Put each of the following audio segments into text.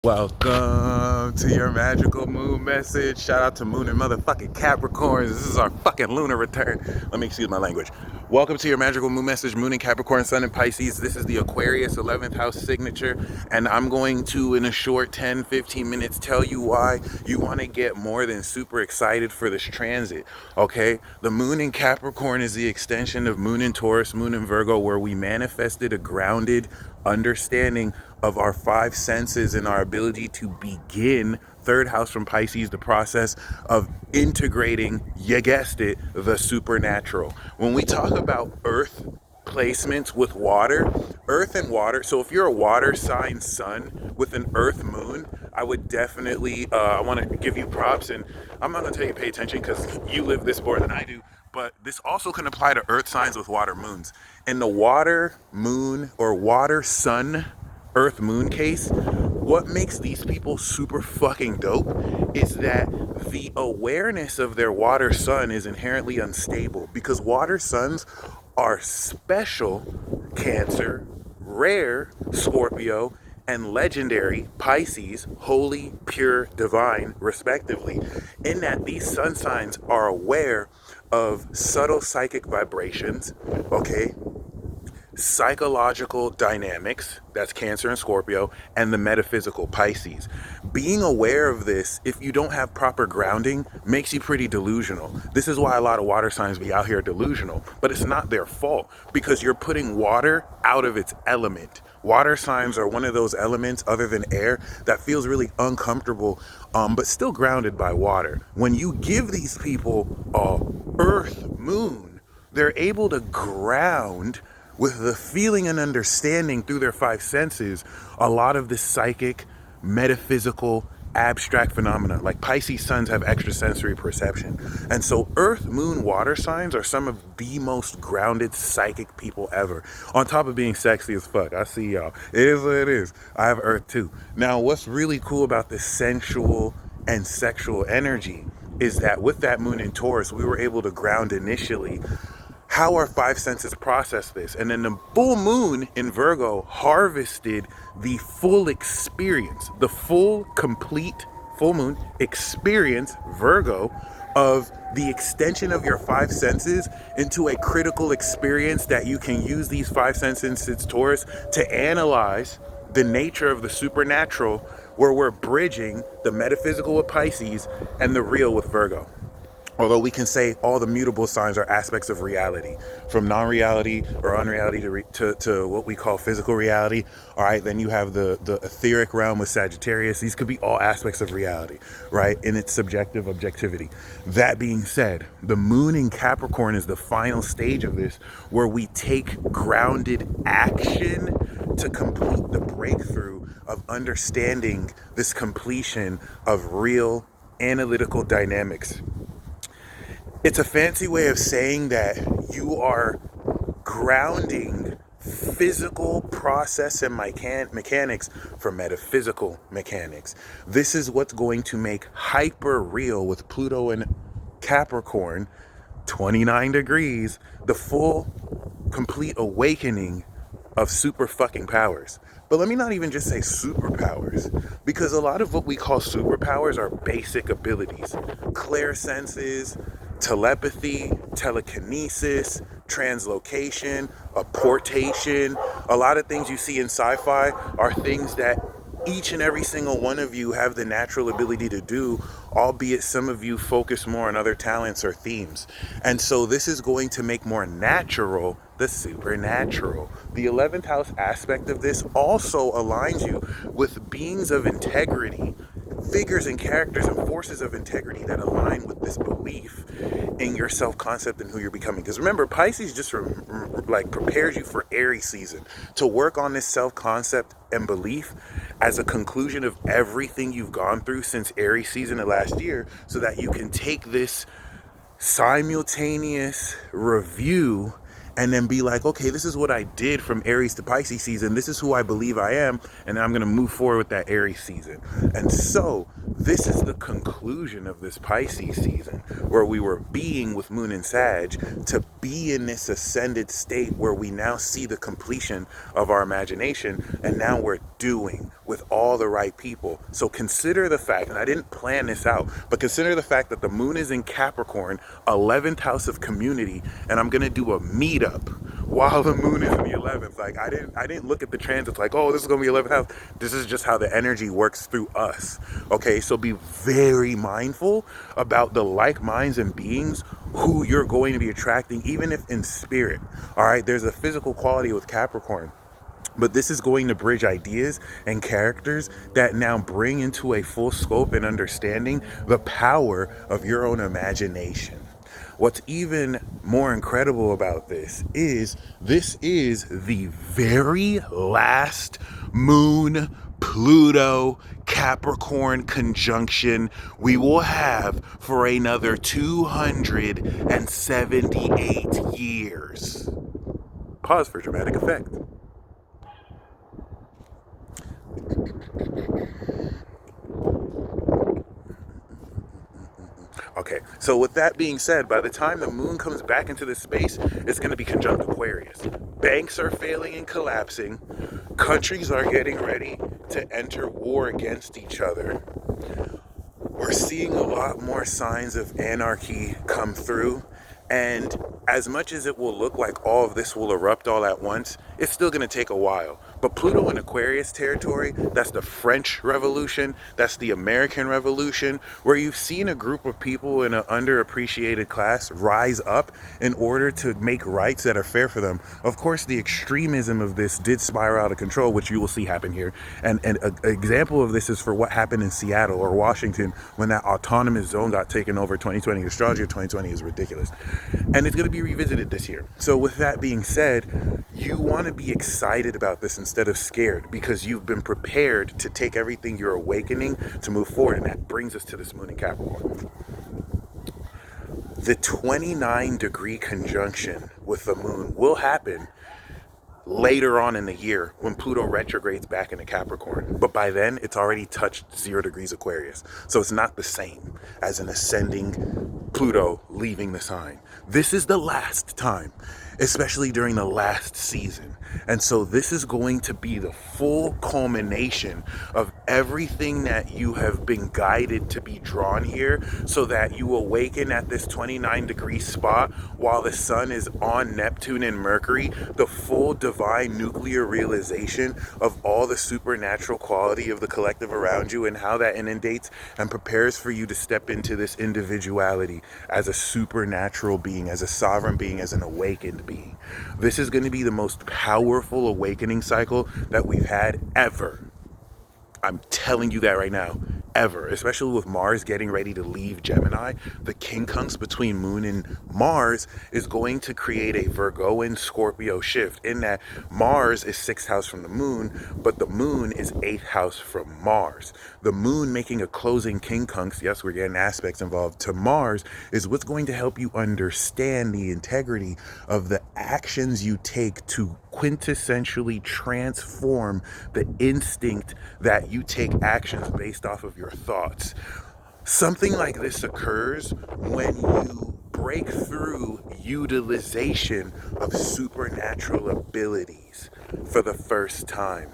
Welcome to your magical moon message. Shout out to Moon and motherfucking Capricorns. This is our fucking lunar return. Let me excuse my language. Welcome to your magical moon message, Moon and Capricorn, Sun and Pisces. This is the Aquarius 11th house signature, and I'm going to, in a short 10-15 minutes, tell you why you want to get more than super excited for this transit, okay? The Moon in Capricorn is the extension of Moon in Taurus, Moon in Virgo, where we manifested a grounded understanding of our five senses and our ability to begin third house from Pisces, the process of integrating, you guessed it, the supernatural. When we talk about earth placements with water, earth and water, so if you're a water sign sun with an earth moon, I would definitely, I want to give you props, and I'm not going to tell you to pay attention because you live this more than I do, but this also can apply to earth signs with water moons. In the water moon or water sun earth moon case, what makes these people super fucking dope is that the awareness of their water sun is inherently unstable, because water suns are special Cancer, rare Scorpio, and legendary Pisces, holy, pure, divine, respectively, in that these sun signs are aware of subtle psychic vibrations, okay, psychological dynamics, that's Cancer and Scorpio, and the metaphysical, Pisces. Being aware of this, if you don't have proper grounding, makes you pretty delusional. This is why a lot of water signs be out here delusional, but it's not their fault, because you're putting water out of its element. Water signs are one of those elements other than air that feels really uncomfortable, but still grounded by water. When you give these people a earth moon, they're able to ground with the feeling and understanding through their five senses a lot of this psychic, metaphysical, abstract phenomena. Like Pisces suns have extrasensory perception. And so earth, moon, water signs are some of the most grounded psychic people ever. On top of being sexy as fuck. I see y'all. It is what it is. I have earth too. Now, what's really cool about this sensual and sexual energy is that with that moon in Taurus, we were able to ground initially how our five senses process this. And then the full moon in Virgo harvested the full experience, the full, complete full moon experience, Virgo, of the extension of your five senses into a critical experience that you can use these five senses, it's Taurus, to analyze the nature of the supernatural, where we're bridging the metaphysical with Pisces and the real with Virgo. Although we can say all the mutable signs are aspects of reality, from non-reality or unreality to what we call physical reality. All right, then you have the etheric realm with Sagittarius. These could be all aspects of reality, right, in its subjective objectivity. That being said, the moon in Capricorn is the final stage of this, where we take grounded action to complete the breakthrough of understanding this completion of real analytical dynamics. It's a fancy way of saying that you are grounding physical process and mechanics for metaphysical mechanics. This is what's going to make hyper real with Pluto and Capricorn, 29 degrees, the full, complete awakening of super fucking powers. But let me not even just say superpowers, because a lot of what we call superpowers are basic abilities. Clairsenses, telepathy, telekinesis, translocation, apportation. A lot of things you see in sci-fi are things that each and every single one of you have the natural ability to do, albeit some of you focus more on other talents or themes. And so this is going to make more natural the supernatural. The 11th house aspect of this also aligns you with beings of integrity, figures and characters and forces of integrity that align with this belief in your self-concept and who you're becoming. Because remember, Pisces just prepares you for Aries season, to work on this self-concept and belief as a conclusion of everything you've gone through since Aries season of last year, so that you can take this simultaneous review and then be like, okay, this is what I did from Aries to Pisces season. This is who I believe I am. And I'm going to move forward with that Aries season. And so this is the conclusion of this Pisces season, where we were being with Moon and Sag to be in this ascended state where we now see the completion of our imagination. And now we're doing with all the right people. So consider the fact, and I didn't plan this out, but consider the fact that the Moon is in Capricorn, 11th house of community, and I'm going to do a meetup while the Moon is in the 11th. Like I didn't look at the transits like, oh, this is going to be 11th house. This is just how the energy works through us. Okay, so be very mindful about the like minds and beings who you're going to be attracting, even if in spirit. All right, there's a physical quality with Capricorn, but this is going to bridge ideas and characters that now bring into a full scope and understanding the power of your own imagination. What's even more incredible about this is the very last Moon Pluto Capricorn conjunction we will have for another 278 years. Pause for dramatic effect. Okay, so with that being said, by the time the Moon comes back into this space, it's going to be conjunct Aquarius. Banks are failing and collapsing. Countries are getting ready to enter war against each other. We're seeing a lot more signs of anarchy come through. And as much as it will look like all of this will erupt all at once, it's still going to take a while. But Pluto in Aquarius territory, that's the French Revolution, that's the American Revolution, where you've seen a group of people in an underappreciated class rise up in order to make rights that are fair for them. Of course, the extremism of this did spiral out of control, which you will see happen here. And an example of this is for what happened in Seattle or Washington when that autonomous zone got taken over 2020. The astrology of 2020 is ridiculous. And it's going to be revisited this year. So with that being said, you want to be excited about this instead of scared, because you've been prepared to take everything you're awakening to move forward. And that brings us to this Moon in Capricorn. The 29-degree conjunction with the Moon will happen later on in the year when Pluto retrogrades back into Capricorn. But by then, it's already touched 0 degrees Aquarius. So it's not the same as an ascending Pluto leaving the sign. This is the last time, especially during the last season. And so this is going to be the full culmination of everything that you have been guided to be drawn here, so that you awaken at this 29-degree spot while the sun is on Neptune and Mercury, the full divine nuclear realization of all the supernatural quality of the collective around you, and how that inundates and prepares for you to step into this individuality as a supernatural being, as a sovereign being, as an awakened being. This is going to be the most powerful awakening cycle that we've had ever. I'm telling you that right now, ever, especially with Mars getting ready to leave Gemini. The quincunx between Moon and Mars is going to create a Virgoan Scorpio shift, in that Mars is 6th house from the Moon, but the Moon is 8th house from Mars. The Moon making a closing quincunx, yes, we're getting aspects involved, to Mars, is what's going to help you understand the integrity of the actions you take to quintessentially transform the instinct that you take actions based off of your thoughts. Something like this occurs when you break through utilization of supernatural abilities for the first time.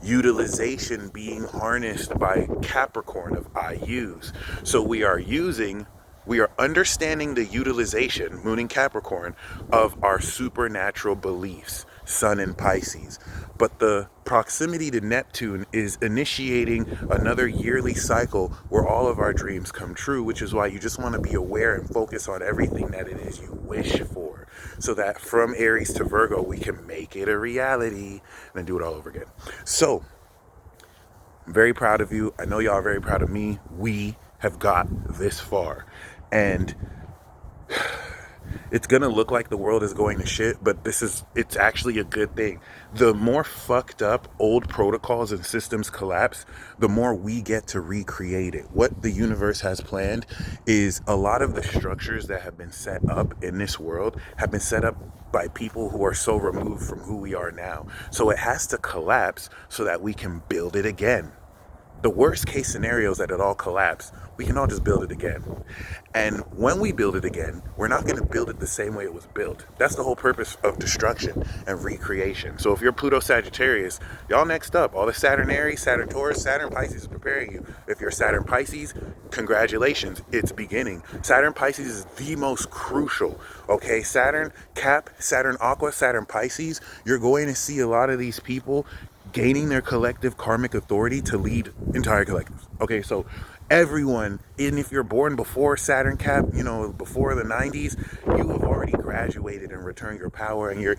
Utilization being harnessed by Capricorn of IUs. So we are understanding the utilization, Moon in Capricorn, of our supernatural beliefs, Sun in Pisces. But the proximity to Neptune is initiating another yearly cycle where all of our dreams come true, which is why you just want to be aware and focus on everything that it is you wish for, so that from Aries to Virgo, we can make it a reality and then do it all over again. So, I'm very proud of you. I know y'all are very proud of me. We have got this far. And It's gonna look like the world is going to shit, but it's actually a good thing. The more fucked up old protocols and systems collapse, the more we get to recreate it. What the universe has planned is a lot of the structures that have been set up in this world have been set up by people who are so removed from who we are now. So it has to collapse so that we can build it again. The worst case scenario is that it all collapse. We can all just build it again. And when we build it again, we're not going to build it the same way it was built. That's the whole purpose of destruction and recreation. So if you're Pluto Sagittarius, y'all next up, all the Saturn Aries, Saturn Taurus, Saturn Pisces is preparing you. If you're Saturn Pisces, congratulations, it's beginning. Saturn Pisces is the most crucial. Okay, Saturn Cap, Saturn Aqua, Saturn Pisces, you're going to see a lot of these people gaining their collective karmic authority to lead entire collectives. Okay, so everyone, even if you're born before Saturn Cap, before the 90s, you have already graduated and returned your power, and you're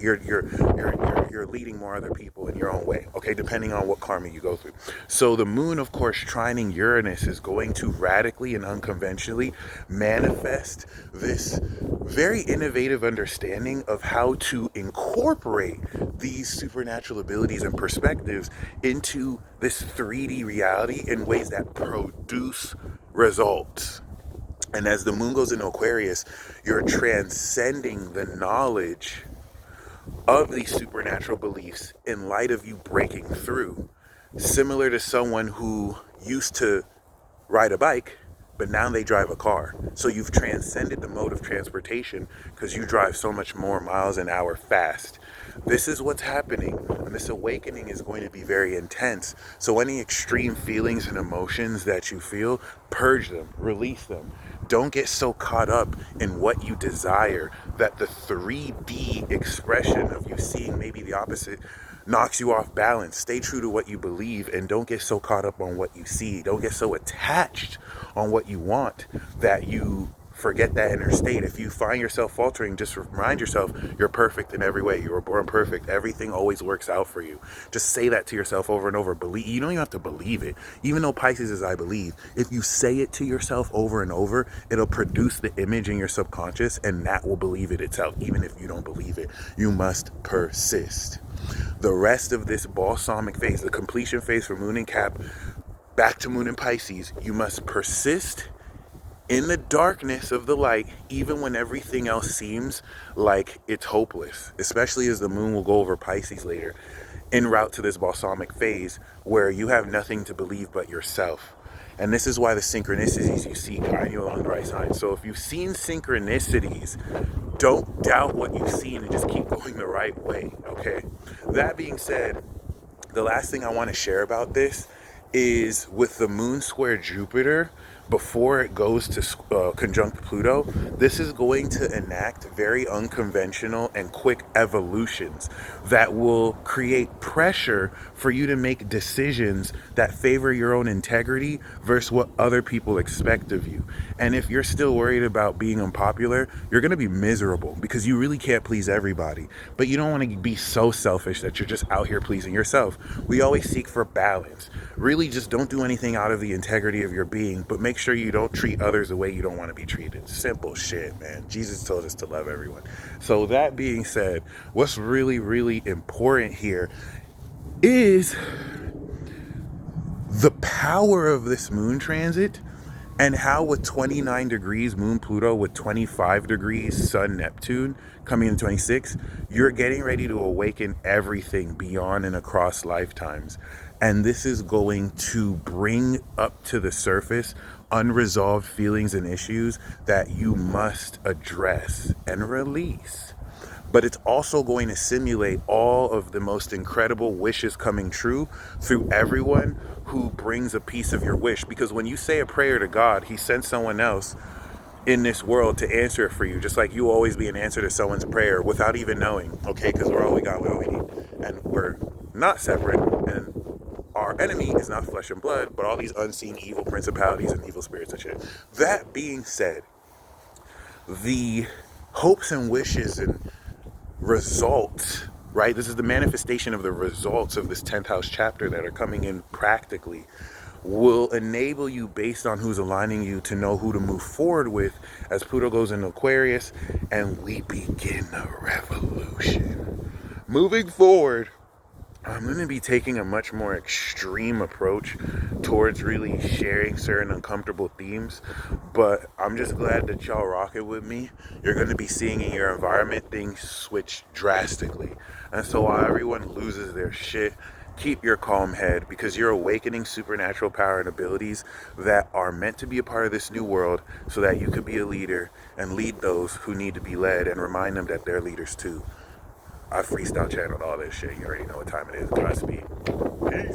leading more other people in your own way. Okay, depending on what karma you go through. So the moon, of course, trining Uranus is going to radically and unconventionally manifest this very innovative understanding of how to incorporate these supernatural abilities and perspectives into this 3D reality in ways that produce results. And as the moon goes into Aquarius, you're transcending the knowledge of these supernatural beliefs in light of you breaking through. Similar to someone who used to ride a bike, but now they drive a car. So you've transcended the mode of transportation because you drive so much more miles an hour fast. This is what's happening, and this awakening is going to be very intense. So any extreme feelings and emotions that you feel, purge them, release them. Don't get so caught up in what you desire that the 3D expression of you seeing maybe the opposite knocks you off balance. Stay true to what you believe and don't get so caught up on what you see. Don't get so attached on what you want that you forget that inner state. If you find yourself faltering, just remind yourself you're perfect in every way. You were born perfect. Everything always works out for you. Just say that to yourself over and over. You don't even have to believe it. Even though Pisces is I believe, if you say it to yourself over and over, it'll produce the image in your subconscious, and that will believe it itself. Even if you don't believe it, you must persist. The rest of this balsamic phase, the completion phase for Moon and Cap, back to Moon and Pisces, you must persist in the darkness of the light, even when everything else seems like it's hopeless, especially as the moon will go over Pisces later, en route to this balsamic phase where you have nothing to believe but yourself. And this is why the synchronicities you see guide you along the right side. So if you've seen synchronicities, don't doubt what you've seen and just keep going the right way, okay? That being said, the last thing I want to share about this is with the moon square Jupiter, before it goes to conjunct Pluto, this is going to enact very unconventional and quick evolutions that will create pressure for you to make decisions that favor your own integrity versus what other people expect of you. And if you're still worried about being unpopular, you're going to be miserable because you really can't please everybody. But you don't want to be so selfish that you're just out here pleasing yourself. We always seek for balance. Really just don't do anything out of the integrity of your being, but make sure you don't treat others the way you don't want to be treated. Simple shit, man. Jesus told us to love everyone. So that being said, what's really, really important here is the power of this moon transit, and how with 29 degrees moon Pluto, with 25 degrees sun Neptune coming in 26, you're getting ready to awaken everything beyond and across lifetimes. And this is going to bring up to the surface unresolved feelings and issues that you must address and release. But it's also going to simulate all of the most incredible wishes coming true through everyone who brings a piece of your wish. Because when you say a prayer to God, He sends someone else in this world to answer it for you, just like you always be an answer to someone's prayer without even knowing, okay? Because we're all we got, we all we need. And we're not separate, and our enemy is not flesh and blood, but all these unseen evil principalities and evil spirits and shit. That being said, the hopes and wishes and results, right? This is the manifestation of the results of this 10th house chapter that are coming in practically will enable you, based on who's aligning you, to know who to move forward with as Pluto goes into Aquarius and we begin a revolution. Moving forward, I'm going to be taking a much more extreme approach towards really sharing certain uncomfortable themes, but I'm just glad that y'all rock it with me. You're going to be seeing in your environment things switch drastically. And so while everyone loses their shit, keep your calm head, because you're awakening supernatural power and abilities that are meant to be a part of this new world so that you could be a leader and lead those who need to be led and remind them that they're leaders too. I freestyle channeled all this shit. You already know what time it is. Godspeed. Peace.